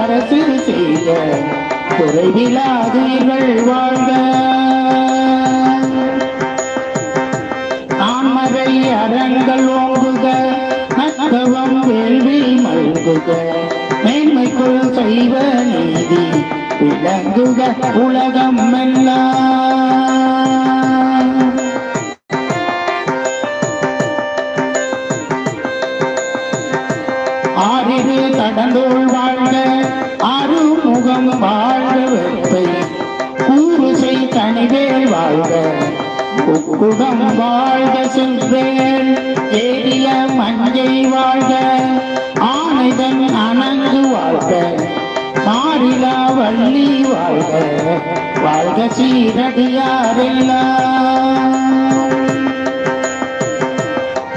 அரசு செய்த குறைவிலாதீர்கள் வாழ்க. தாமரை அறங்கள் ஓங்குக, நத்தவம் வேள்வி மல்குக, மேன்மைக்குள் செய்வ நீதி விளங்குக உலகம் எல்லாம். ஆறிரு கடந்தோள் வாழ்க, ஆறுமுகம் வாழ்க, வெப்பை கூறுசை தனிவேல் வாழ்க, உக்குடம் வாழ்க, செல்வேல் ஏறிய மஞ்சை வாழ்க, ஆனைதன் அணங்கு வாழ்க, மாறிலா வள்ளி வாழ்க, வாழ்க சீரடியாரெல்லாம்,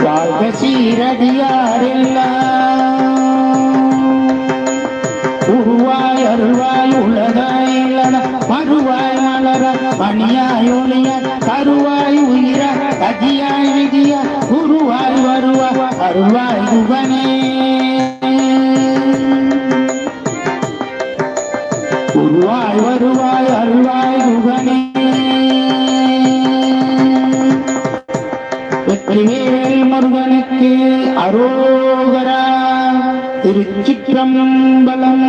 வாழ்க சீரடியாரெல்லாம். உருவாய் அருள்வாய் உலகாய் இளன மறுவாய் மலர மணியாய் ஒளிய கருவாய் உயிர கதியாய் விதிய குருவாய் வருவாய் அருள்வாய் குகனே. குருவாய் வருவாய் அருள்வாய் குகனே. வெற்றிவேல் முருகனுக்கு அரோகரா. திருச்சிற்றம்பலம்.